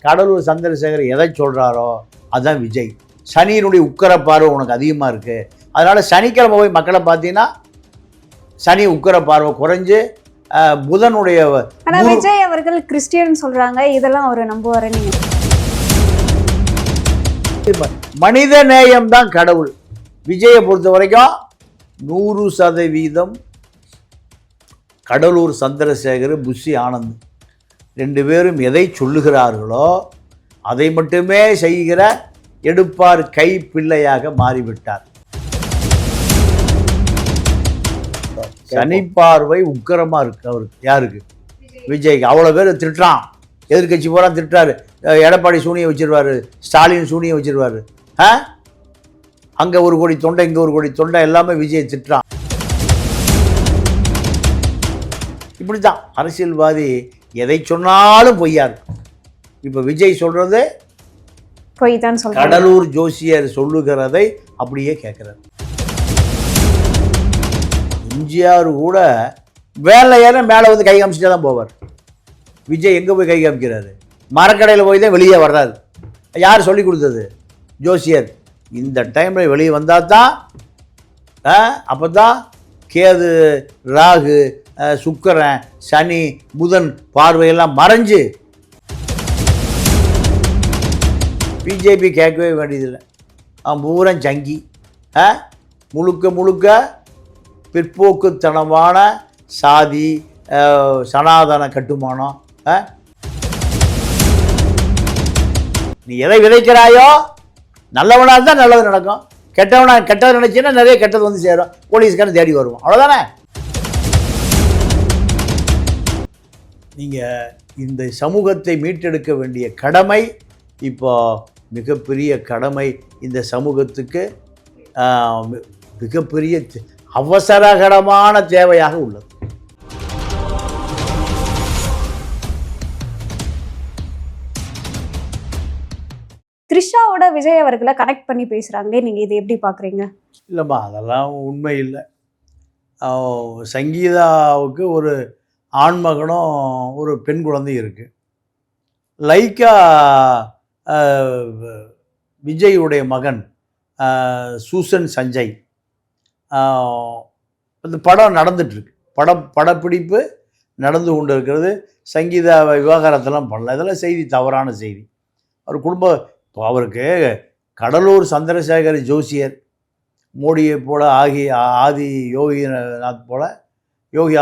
கடலூர் சந்திரசேகர் எதை சொல்கிறாரோ அதுதான் விஜய். சனியினுடைய உக்கரப்பார்வை உனக்கு அதிகமாக இருக்குது, அதனால் சனிக்கிழமை போய் மக்களை பார்த்தீங்கன்னா சனி உக்கரப்பார்வை குறைஞ்சு புதனுடைய. விஜய் அவர்கள் கிறிஸ்டியன் சொல்கிறாங்க, இதெல்லாம் அவர் நம்புவார். மனித நேயம் தான் கடவுள். விஜயை பொறுத்த வரைக்கும் 100% கடலூர் சந்திரசேகர், புஷி ஆனந்த் 2 பேரும் எதை சொல்லுகிறார்களோ அதை மட்டுமே செய்கிற எடுப்பார் கை பிள்ளையாக மாறிவிட்டார். சனிப்பார்வை உக்கரமாக இருக்கு அவருக்கு. யாருக்கு? விஜய்க்கு. அவ்வளோ பேர் திட்டுறான், எதிர்கட்சி பூரா திட்டுறாரு. எடப்பாடி சூனியை வச்சிருவாரு, ஸ்டாலின் சூனியை வச்சிருவாரு. அங்கே 1 கோடி தொண்டை, இங்கே 1 கோடி தொண்டை, எல்லாமே விஜய் திட்டுறான். இப்படி தான் அரசியல்வாதி எதை சொன்னாலும் பொய்யா இருக்கும். இப்போ விஜய் சொல்றது பொய் தான் சொல்றாரு. கடலூர் ஜோசியர் சொல்லுகிறதை அப்படியே கேட்கிறார். எம்ஜிஆர் கூட வேலையான மேலே வந்து கை காமிச்சுட்டே தான் போவார். விஜய் எங்கே போய் கை காமிக்கிறாரு? மரக்கடையில் போய் தான் வெளியே வர்றாரு. யார் சொல்லி கொடுத்தது? ஜோசியர். இந்த டைமில் வெளியே வந்தால் தான் அப்போ தான் கேது, ராகு, சுக்கிரன், சனி, புதன் பார்வையெல்லாம் மறைஞ்சு பிஜேபி கேட்கவே வேண்டியதில்லை. அவன் பூரம் சங்கி, முழுக்க முழுக்க பிற்போக்குத்தனமான சாதி, சனாதன கட்டுமானம். நீ எதை விதைக்கிறாயோ நல்லவனாக இருந்தால் நல்லது நடக்கும், கெட்டது நினைச்சீங்கன்னா நிறைய கெட்டது வந்து சேரும், போலீஸ்காரன் தேடி வருவோம். அவ்வளோதானே? நீங்கள் இந்த சமூகத்தை மீட்டெடுக்க வேண்டிய கடமை இப்போ மிகப்பெரிய கடமை இந்த சமூகத்துக்கு மிகப்பெரிய அவசரகரமான தேவையாக உள்ளது. த்ரிஷாவோட விஜய் அவர்களை கனெக்ட் பண்ணி பேசுகிறாங்களே, நீங்கள் இதை எப்படி பார்க்குறீங்க? இல்லைம்மா, அதெல்லாம் உண்மை இல்லை. சங்கீதாவுக்கு ஒரு ஆண்மகனும் ஒரு பெண் குழந்தையும் இருக்குது. லைக்கா விஜயுடைய மகன் சூசன் சஞ்சய், அந்த படம் நடந்துட்டுருக்கு. படப்பிடிப்பு நடந்து கொண்டு இருக்கிறது. சங்கீதா விவாகரத்தெல்லாம் பண்ணல. இதெல்லாம் செய்தி, தவறான செய்தி. அவர் இப்போ அவருக்கு கடலூர் சந்திரசேகர் ஜோசியர் மோடியை போல ஆதி யோகி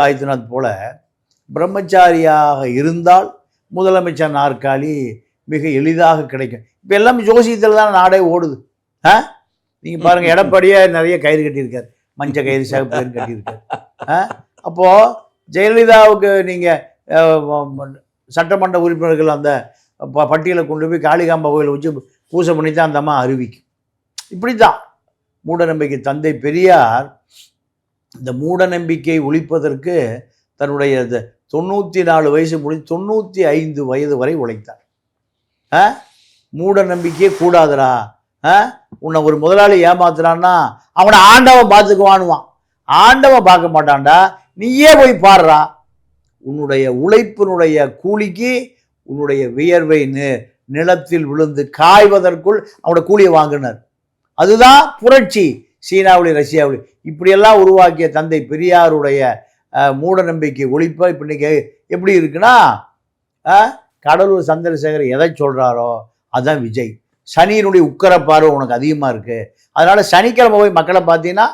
ஆதித்யநாத் போல பிரம்மச்சாரியாக இருந்தால் முதலமைச்சர் நாற்காலி மிக எளிதாக கிடைக்கும். இப்போ எல்லாமே ஜோசியத்தில் தான் நாடே ஓடுது. நீங்கள் பாருங்கள், எடப்பாடியே நிறைய கயிறு கட்டியிருக்கார், மஞ்சள் கயிறு, சிவப்பு கயிறு கட்டியிருக்கார். அப்போது ஜெயலலிதாவுக்கு நீங்கள் சட்டமன்ற உறுப்பினர்கள் அந்த பட்டியலை கொண்டு போய் காளிகாம்பா கோயிலை வச்சு பூஜை பண்ணி தான் அந்த அம்மா அறிவிக்கும். இப்படி தான் மூடநம்பிக்கை. தந்தை பெரியார் இந்த மூடநம்பிக்கை ஒழிப்பதற்கு தன்னுடைய 94 வயசு முடிஞ்சு 95 வயது வரை உழைத்தார். மூட நம்பிக்கையே கூடாதுடா. உன்னை ஒரு முதலாளி ஏமாத்துறான்னா அவனை ஆண்டவன் பார்த்துக்குவானுவான். ஆண்டவன் பார்க்க மாட்டான்டா, நீயே போய் பாடுறா. உன்னுடைய உழைப்பினுடைய கூலிக்கு உன்னுடைய வியர்வை நிலத்தில் விழுந்து காய்வதற்குள் அவனோட கூலியை வாங்கினார். அதுதான் புரட்சி. சீனாவிலையும் ரஷ்யாவிலையும் இப்படியெல்லாம் உருவாக்கிய தந்தை பெரியாருடைய மூட நம்பிக்கை ஒழிப்ப இப்போ இன்னைக்கு எப்படி இருக்குன்னா, கடலூர் சந்திரசேகர் எதை சொல்கிறாரோ அதுதான் விஜய். சனியினுடைய உக்கரப்பார்வை உனக்கு அதிகமாக இருக்குது, அதனால் சனிக்கிழமை போய் மக்களை பார்த்தீங்கன்னா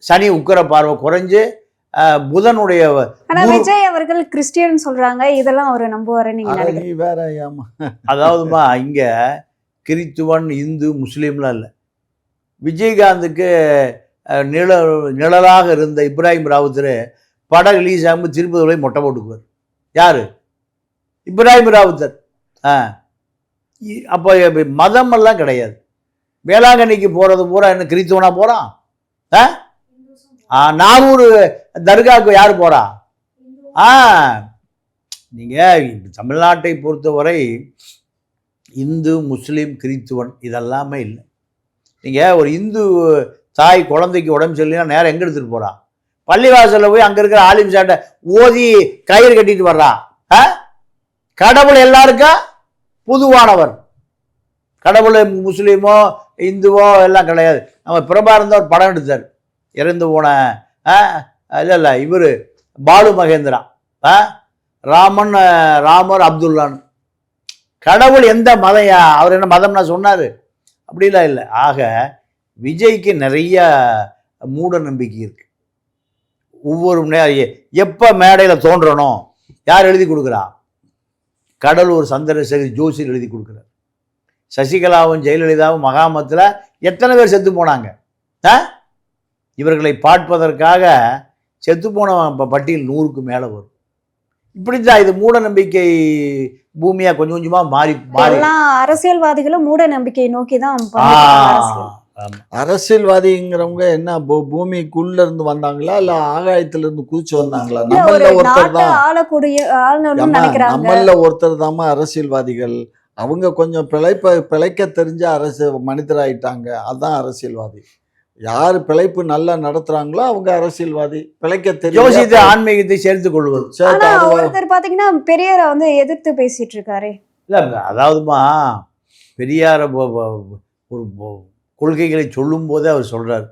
சனி உக்கரப்பார்வை குறைஞ்சு புதனுடைய. விஜய் அவர்கள் கிறிஸ்டியன் சொல்கிறாங்க, இதெல்லாம் அவர் நம்புவார். நீங்கள் வேற ஏமா, அதாவதுமா இங்கே கிறித்துவன், இந்து, முஸ்லீம்லாம் இல்லை. விஜயகாந்துக்கு நிழலாக இருந்த இப்ராஹிம் ராவுத்தர் படம் ரிலீஸ் ஆகும்போது திருப்பதி மொட்டை போட்டுக்குவார். யார்? இப்ராஹிம் ராவுத்தர். அப்போ மதமெல்லாம் கிடையாது. வேளாங்கண்ணிக்கு போகிறது பூரா என்ன கிறித்துவனா போகிறான்? நாகூர் தர்காவுக்கு யார் போகிறா? நீங்கள் தமிழ்நாட்டை பொறுத்தவரை இந்து, முஸ்லீம், கிறித்துவன் இதெல்லாமே இல்லை. நீங்கள் ஒரு இந்து தாய் குழந்தைக்கு உடம்பு சரியில்லைன்னா நேரம் எங்கே எடுத்துகிட்டு போகிறா? பள்ளிவாசலில் போய் அங்கே இருக்கிற ஆலிம் சாட்டை ஓதி கயிறு கட்டிட்டு வர்றா. கடவுள் எல்லாருக்கா? பொதுவானவர். கடவுள் முஸ்லீமோ இந்துவோ எல்லாம் கிடையாது. நம்ம பிரபாரந்த ஒரு படம் எடுத்தார், இறந்து போன இல்லை இவர் பாலு மகேந்திரா, ராமர் அப்துல்லான்னு. கடவுள் எந்த மதம், அவர் என்ன மதம்னா சொன்னார்? அப்படிலாம் இல்லை. ஆக விஜய்க்கு நிறைய மூட நம்பிக்கை இருக்கு. ஒவ்வொரு எப்போ மேடையில் தோன்றணும் யார் எழுதி கொடுக்குறா? கடலூர் சந்திரசேகர் ஜோசியர் எழுதி கொடுக்குறார். சசிகலாவும் ஜெயலலிதாவும் மகாமத்தில் எத்தனை பேர் செத்து போனாங்க? இவர்களை பார்ப்பதற்காக செத்து போன பட்டியல் 100க்கு மேலே வரும். இப்படித்தான் இது மூட நம்பிக்கை பூமியா கொஞ்சம் கொஞ்சமா மாறி அரசியல்வாதிகளும் மூட நம்பிக்கையை நோக்கி தான். அரசியல்வாதிங்கிறவங்க என்ன பூமிக்குள்ள இருந்து வந்தாங்களா இல்ல ஆகாயத்துல இருந்து குதிச்சு வந்தாங்களா? நம்மள ஒருத்தர் தான், நம்மள ஒருத்தர் தாமா அரசியல்வாதிகள். அவங்க கொஞ்சம் பிழைக்க தெரிஞ்ச மனிதராயிட்டாங்க, அதுதான் அரசியல்வாதி. யாரு பிழைப்பு நல்லா நடத்துறாங்களோ அவங்க அரசியல்வாதி. பிழைக்க தெரிஞ்ச ஆன்மீகத்தை சேர்த்து கொள்வது. ஒருத்தர் பாத்தீங்கன்னா பெரியாரை வந்து எதிர்த்து பேசிட்டு இருக்காரு. இல்ல அதாவதுமா பெரியார ஒரு கொள்கைகளை சொல்லும் போதே அவர் சொல்றாரு,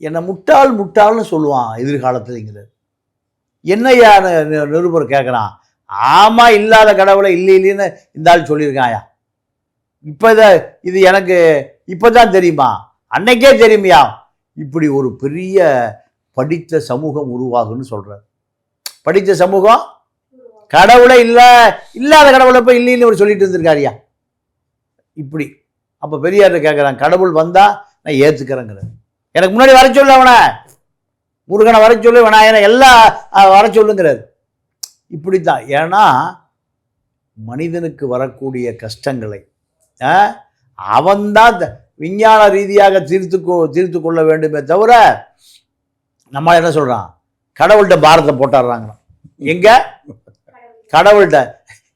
என்னை முட்டாள்னு சொல்லுவான் எதிர்காலத்துலங்கிறார். என்னையா நிருபர் கேட்குறான், ஆமா இல்லாத கடவுளை இல்லைன்னு இந்த ஆள் சொல்லியிருக்காயா? இப்போ இது எனக்கு இப்போதான் தெரியுமா? அன்னைக்கே தெரியுமையா? இப்படி ஒரு பெரிய படித்த சமூகம் உருவாகுன்னு சொல்றார். படித்த சமூகம் கடவுளை இல்லாத கடவுளை போய் இல்லைன்னு ஒரு சொல்லிட்டு இருந்திருக்காரியா? இப்படி அப்போ பெரியார் கேட்குறான், கடவுள் வந்தா நான் ஏற்றுக்கிறேங்கிறேன். எனக்கு முன்னாடி வர சொல்லு, அவனை முருகனை வர சொல்லு, விநாயகனை எல்லாம் வர சொல்லுங்கிறார். இப்படித்தான். ஏன்னா மனிதனுக்கு வரக்கூடிய கஷ்டங்களை அவன்தான் விஞ்ஞான ரீதியாக தீர்த்து கொள்ள வேண்டுமே தவிர நம்ம என்ன சொல்றான், கடவுள்கிட்ட பாரத்தை போட்டாடுறாங்க. எங்க கடவுள்கிட்ட?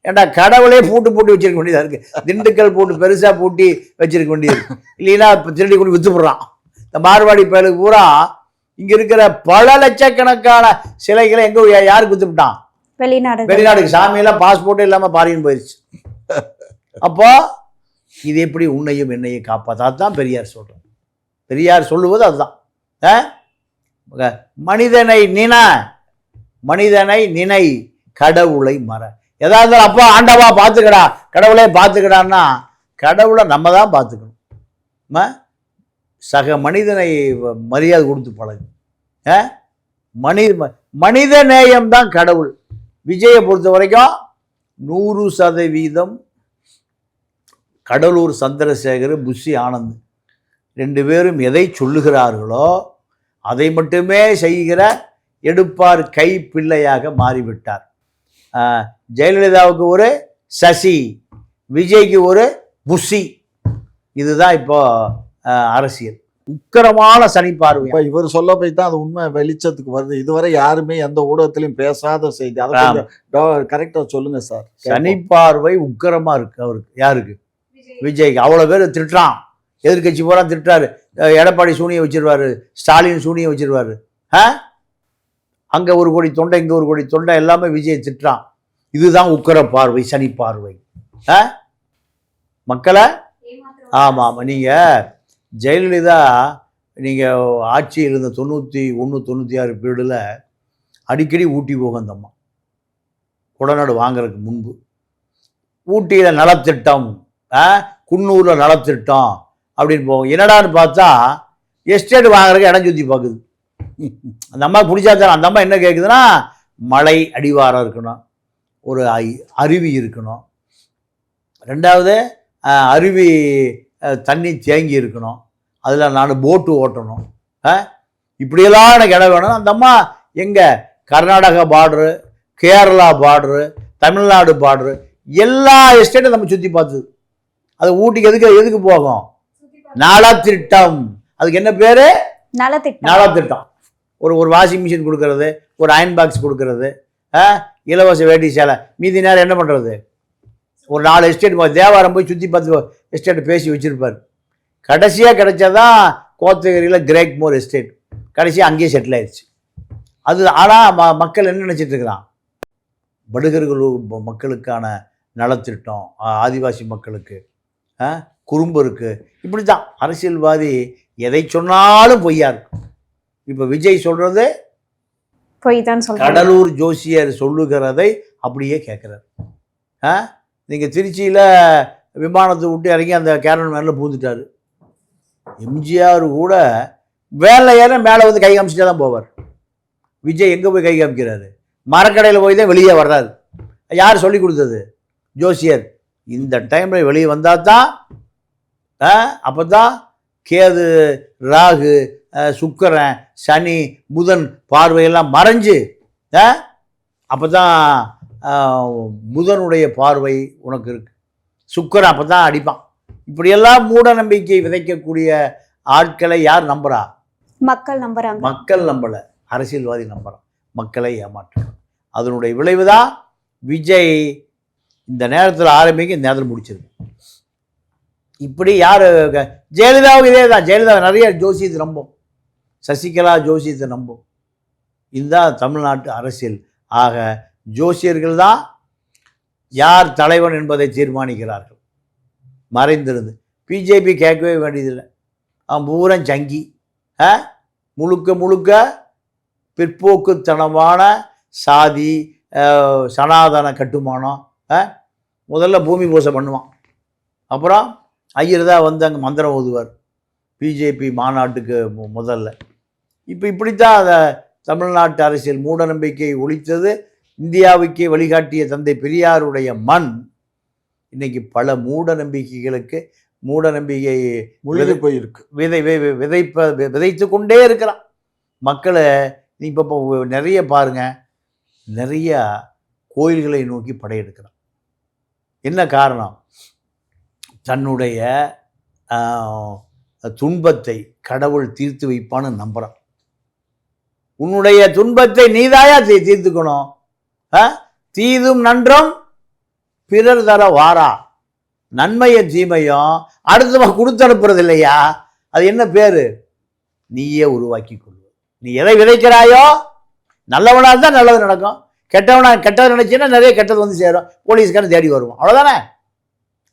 ஏண்டா கடவுளே பூட்டு வச்சிருக்க வேண்டியதா இருக்கு. திண்டுக்கல் பூட்டு பெருசா பூட்டி வச்சிருக்க வேண்டியது. இல்லைன்னா திருடி கொண்டு வித்து போடுறான். இந்த மார்வாடி பயலுக்கு பூரா இங்க இருக்கிற பல லட்சக்கணக்கான சிலைகளை எங்க யாருக்கு வித்து விட்டான்? வெளிநாடுக்கு. சாமியெல்லாம் பாஸ்போர்ட்டே இல்லாம பாரின்னு போயிடுச்சு. அப்போ இது எப்படி உன்னையும் என்னையும் காப்பாத்தான் பெரியார் சொல்றார். பெரியார் சொல்லுவது அதுதான். மனிதனை நினை கடவுளை மற. ஏதாவது அப்பா ஆண்டவா பார்த்துக்கடா, கடவுளே பார்த்துக்கடான்னா கடவுளை நம்ம தான் பார்த்துக்கணும். சக மனிதனை மரியாதை கொடுத்து பழகு. மனித நேயம்தான் கடவுள். விஜயை பொறுத்த வரைக்கும் 100% கடலூர் சந்திரசேகர், புஷி ஆனந்த் 2 பேரும் எதை சொல்லுகிறார்களோ அதை மட்டுமே செய்கிற எடுப்பார் கை பிள்ளையாக மாறிவிட்டார். ஜெயலலிதாவுக்கு ஒரு சசி, விஜய்க்கு ஒரு புஷி. இதுதான் இப்போ அரசியல். உக்கரமான சனி பார்வை. இவர் சொல்ல போய் தான் அது உண்மை வெளிச்சத்துக்கு வருது. இதுவரை யாருமே எந்த ஊடகத்திலையும் பேசாத செய்தி. அதை கரெக்டா சொல்லுங்க சார். சனி பார்வை உக்கரமா இருக்கு அவருக்கு. யாருக்கு? விஜய்க்கு. அவ்வளோ பேர் திட்டுறான், எதிர்கட்சி பூரா திட்டுறாரு. எடப்பாடி சூனியை வச்சிருவாரு, ஸ்டாலின் சூனியை வச்சிருவாரு. அங்கே ஒரு கோடி தொண்டை, இங்கே ஒரு கோடி தொண்டை, எல்லாமே விஜய் திட்டுறான். இதுதான் உக்கர பார்வை, சனி பார்வை. மக்களை ஆமாம். நீங்கள் ஜெயலலிதா நீங்கள் ஆட்சியில் இருந்த 91, 96 பீரியடில் அடிக்கடி ஊட்டி போகும் அந்த அம்மா. கொடநாடு வாங்கிறதுக்கு முன்பு ஊட்டியில் நலத்திட்டம், குன்னூரில் நலத்திட்டம் அப்படின்னு போகும். என்னடான்னு பார்த்தா எஸ்டேட் வாங்குறதுக்கு இடம் சுற்றி பார்க்குது. அந்த அம்மா பிடிச்சா தான். அந்த அம்மா என்ன கேட்குதுன்னா, மலை அடிவாரம் இருக்கணும், ஒரு அருவி இருக்கணும், 2வது அருவி தண்ணி தேங்கி இருக்கணும், அதில் நான் போட்டு ஓட்டணும், இப்படியெல்லாம் எனக்கு இடம் வேணும். அந்த அம்மா எங்கே Karnataka border, Kerala border, Tamil Nadu border, எல்லா எஸ்டேட்டும் நம்ம சுற்றி பார்த்தது. அது ஊட்டிக்கு எதுக்கு போகும்? நலத்திட்டம். அதுக்கு என்ன பேர்? நலத்திட்டம். ஒரு வாஷிங் மிஷின் கொடுக்கறது, ஒரு அயன் பாக்ஸ் கொடுக்கறது, இலவச வேட்டி சேலை. மீதி நேரம் என்ன பண்ணுறது? ஒரு 4 எஸ்டேட் தேவாரம் போய் சுற்றி பார்த்து எஸ்டேட்டை பேசி வச்சுருப்பார். கடைசியாக கிடைச்சதான் கோத்தகிரியில் கிரேக் மோர் எஸ்டேட். கடைசியாக அங்கேயே செட்டில் ஆயிடுச்சு. அது ஆனால் மக்கள் என்ன நினச்சிட்டு இருக்கிறான்? படுகர்கள் மக்களுக்கான நலத்திட்டம் ஆதிவாசி மக்களுக்கு, குறும்பு இருக்குது. இப்படி தான் அரசியல்வாதி எதை சொன்னாலும் பொய்யா இருக்கும். இப்போ விஜய் சொல்கிறது பொய் தான் சொல்றாங்க. கடலூர் ஜோசியர் சொல்லுகிறதை அப்படியே கேட்குறாரு. நீங்கள் திருச்சியில் விமானத்தை விட்டு இறங்கி அந்த கேரன் மேலே பூந்துட்டார். எம்ஜிஆர் கூட வேலை ஏற மேலே வந்து கை காமிச்சிட்டே தான் போவார். விஜய் எங்கே போய் கை காமிக்கிறாரு? மரக்கடையில் போய் தான் வெளியே வர்றாரு. யார் சொல்லி கொடுத்தது? ஜோசியர். இந்த டைமில் வெளியே வந்தால் தான் அப்போ தான் கேது, ராகு, சுக்கிரன், சனி, புதன் பார்வையெல்லாம் மறைஞ்சு அப்போ தான் புதனுடைய பார்வை உனக்கு இருக்கு. சுக்கிரன் அப்போ தான் அடிப்பான். இப்படியெல்லாம் மூட நம்பிக்கை விதைக்கக்கூடிய ஆட்களை யார் நம்புறா? மக்கள் நம்புறாங்க. மக்கள் நம்பலை, அரசியல்வாதி நம்புறான். மக்களை ஏமாற்றணும். அதனுடைய விளைவு தான் விஜய் இந்த நேரத்தில் ஆரம்பிக்க இந்த நேரத்தில் முடிச்சிருக்கு. இப்படி யார்? ஜெயலலிதாவும் இதே தான். ஜெயலலிதா நிறைய ஜோசியத்தை நம்பும், சசிகலா ஜோசியத்தை நம்பும். இதுதான் தமிழ்நாட்டு அரசியல். ஆக ஜோசியர்கள் தான் யார் தலைவன் என்பதை தீர்மானிக்கிறார்கள். மறைந்திருந்து பிஜேபி கேட்கவே வேண்டியதில்லை. அவன் பூரா சங்கி, முழுக்க முழுக்க பிற்போக்குத்தனமான சாதி, சனாதன கட்டுமானம். முதல்ல பூமி பூசை பண்ணுவான், அப்புறம் ஐயர் தான் வந்து அங்கே மந்திரம் ஓதுவார் பிஜேபி மாநாட்டுக்கு முதல்ல. இப்போ இப்படித்தான் அதை தமிழ்நாட்டு அரசியல் மூட நம்பிக்கை ஒழித்தது. இந்தியாவுக்கே வழிகாட்டிய தந்தை பெரியாருடைய மண் இன்னைக்கு பல மூட நம்பிக்கைகளுக்கு மூட நம்பிக்கை போயிருக்கு. விதைத்து கொண்டே இருக்கிறான் மக்களை. நீ இப்போ நிறைய பாருங்க, நிறைய கோயில்களை நோக்கி படையெடுக்கிறான். என்ன காரணம்? தன்னுடைய துன்பத்தை கடவுள் தீர்த்து வைப்பான்னு நம்புறான். உன்னுடைய துன்பத்தை நீதாயா தீர்த்துக்கணும். தீதும் நன்றும் பிறர் தர வாரா. நன்மையும் தீமையும் அடுத்தவங்க கொடுத்து அனுப்புறது இல்லையா? அது என்ன பேரு? நீயே உருவாக்கி கொள்வது. நீ எதை விதைக்கிறாயோ, நல்லவனா இருந்தால் நல்லது நடக்கும், கெட்டது நினைச்சீன்னா நிறைய கெட்டது வந்து சேரும். போலீஸ்காரன் தேடி வருவான், அவ்வளோதானே.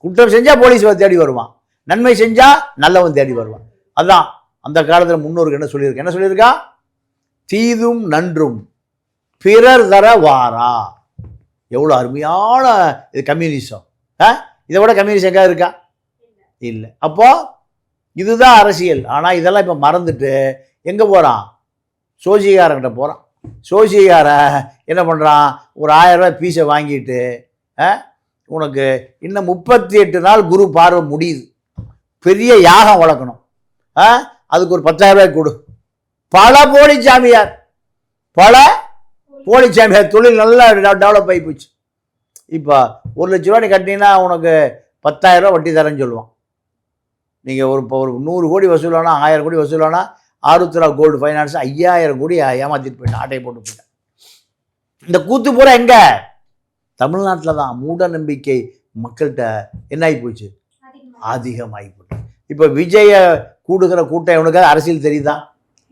குற்றம் செஞ்சால் போலீஸ் தேடி வருவான், நன்மை செஞ்சால் நல்லவன் தேடி வருவான். அதுதான் அந்த காலத்தில் முன்னோருக்கு என்ன சொல்லியிருக்கா? தீதும் நன்றும் பிறர் தர வாரா. எவ்வளோ அருமையான இது கம்யூனிசம். இதை விட கம்யூனிசம் எங்கே இருக்கா? இல்லை. அப்போ இதுதான் அரசியல். ஆனால் இதெல்லாம் இப்போ மறந்துட்டு எங்கே போகிறான்? சோசியக்காரங்கிட்ட போகிறான். சோசியக்காரன் என்ன பண்ணுறான்? ஒரு 1000 ரூபாய் பீஸை வாங்கிட்டு, உனக்கு இன்னும் 38 நாள் குரு பார்வை முடியுது, பெரிய யாகம் வளர்க்கணும், அதுக்கு ஒரு 10,000 ரூபாய் கொடு. பல போலிச்சாமியார் தொழில் நல்லா டெவலப் ஆகி போச்சு. இப்போ 1 லட்ச ரூபா நீ கட்டினீங்கன்னா உனக்கு 10,000 ரூபா வட்டி தரேன்னு சொல்லுவான். நீங்கள் ஒரு 100 கோடி வசூலானா, 1000 கோடி வசூலானா, ஆருத்ரா கோல்டு ஃபைனான்ஸ் 5000 கோடி ஏமாற்றிட்டு போயிட்டான், ஆட்டையை போட்டு போயிட்டான். இந்த கூத்து பூரா எங்கே? தமிழ்நாட்டில் தான். மூட நம்பிக்கை மக்கள்கிட்ட என்ன ஆகி போச்சு? அதிகமாகி போச்சு. இப்போ விஜய கூடுகிற கூட்டம் இவனுக்கு அரசியல் தெரியுதா?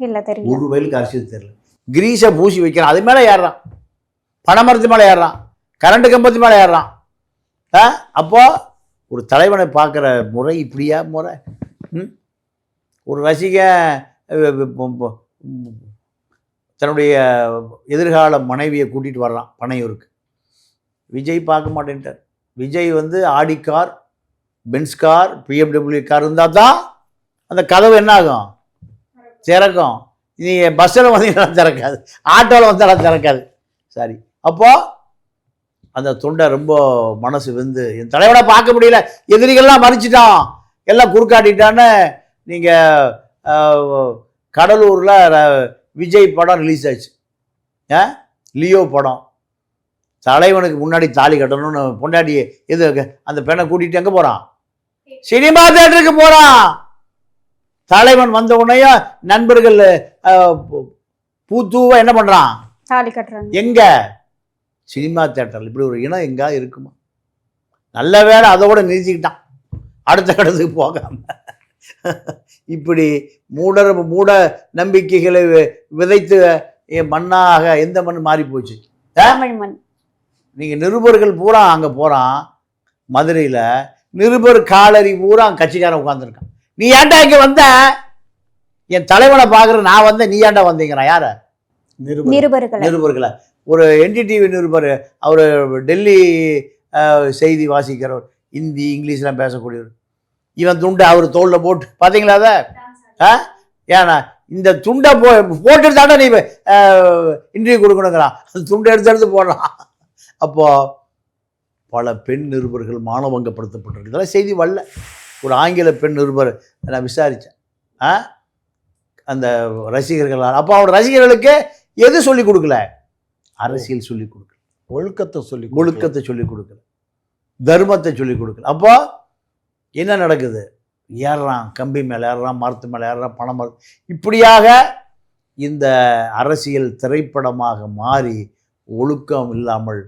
இல்லை, தெரியும். ஒரு வயலுக்கு அரசியல் தெரியல. கிரீஸை பூசி வைக்கிறான், அது மேலே ஏறுறான். பனைமரத்து மேலே ஏறுறான், கரண்ட் கம்பத்து மேலே ஏறுறான். அப்போ ஒரு தலைவனை பார்க்குற முறை இப்படியா முறை? ஒரு ரசிகன் தன்னுடைய எதிர்கால மனைவியை கூட்டிகிட்டு வர்றான் பனையூருக்கு. விஜய் பார்க்க மாட்டேன்ட்டார். விஜய் வந்து Audi car, Benz car, BMW car இருந்தால் தான் அந்த கதவு என்ன ஆகும்? திறக்கும். நீ பஸ்ஸில் வந்தீங்கன்னா திறக்காது, ஆட்டோவில் வந்தாலும் திறக்காது. சரி, அப்போது அந்த தொண்டை ரொம்ப மனசு வந்து என் தலைவனை பார்க்க முடியல, எதிரிகள்லாம் மறிச்சிட்டான், எல்லாம் குறுக்காட்டிட்டான்னு. நீங்கள் கடலூரில் விஜய் படம் ரிலீஸ் ஆச்சு, லியோ படம். தலைவனுக்கு முன்னாடி தாலி கட்டணும்னு பொண்டாடி எது அந்த பெண்ணை கூட்டிகிட்டு எங்கே போகிறான்? சினிமா தேட்டருக்கு போகிறான். தலைவன் வந்த உடனே நண்பர்கள் பூத்தூவ என்ன பண்ணுறான்? தாலி கட்டுறாங்க. எங்க? சினிமா தேட்டரில். இப்படி ஒரு இனம் எங்கா இருக்குமா? நல்ல வேலை அதோட நிறுத்திக்கிட்டான், அடுத்த கடத்துக்கு போகாம. இப்படி மூட நம்பிக்கைகளை விதைத்து மண்ணாக எந்த மண் மாறி போச்சு? தமிழ் மண். நீங்கள் நிருபர்கள் பூரா அங்கே போகிறான், மதுரையில் நிருபர் காலரி பூரா கட்சிக்காரன் உட்காந்துருக்கான். நீ ஏன்டா இங்கே வந்த? என் தலைவனை பார்க்குற நான் வந்தேன், நீ ஏன்டா வந்தீங்கிறான். யார? நிருபர்களை. ஒரு NDTV நிருபர், அவர் டெல்லி செய்தி வாசிக்கிறவர், ஹிந்தி இங்கிலீஷ்லாம் பேசக்கூடியவர். இவன் துண்டை அவர் தோளில் போட்டு பார்த்தீங்களா அதை? ஏன்னா இந்த துண்டை போட்டு தாண்டா நீ இன்டர்வியூ கொடுக்கணுங்கிறான். அந்த துண்டை எடுத்து போடுறான். அப்போது பல பெண் நிருபர்கள் மானபங்கப்படுத்தப்பட்டிருக்கு. இதெல்லாம் செய்தி வரல. ஒரு ஆங்கில பெண் நிருபர் நான் விசாரித்தேன், அந்த ரசிகர்களால். அப்போ அவரோட ரசிகர்களுக்கு எது சொல்லிக் கொடுக்கல? அரசியல் சொல்லிக் கொடுக்கல, ஒழுக்கத்தை சொல்லிக் கொடுக்கல, தர்மத்தை சொல்லிக் கொடுக்கல. அப்போ என்ன நடக்குது? ஏறுறான், கம்பி மேலே ஏறுறான், மரத்து மேலே ஏறுறான், பணம் மரம். இப்படியாக இந்த அரசியல் திரைப்படமாக மாறி ஒழுக்கம் இல்லாமல்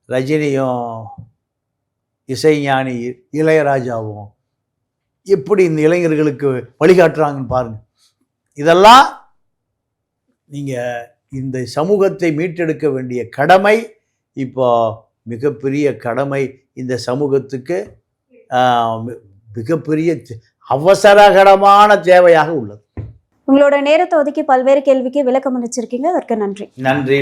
ரஜினியும் இசைஞானி இளையராஜாவும் எப்படி இந்த இளைஞர்களுக்கு வழிகாட்டுறாங்கன்னு பாருங்க. இதெல்லாம் நீங்கள் இந்த சமூகத்தை மீட்டெடுக்க வேண்டிய கடமை இப்போ மிகப்பெரிய கடமை இந்த சமூகத்துக்கு மிகப்பெரிய அவசரகரமான தேவையாக உள்ளது. உங்களோட நேரத்தை ஒதுக்கி பல்வேறு கேள்விக்கு விளக்கம் அளிச்சிருக்கீங்க, அதற்கு நன்றி. நன்றி.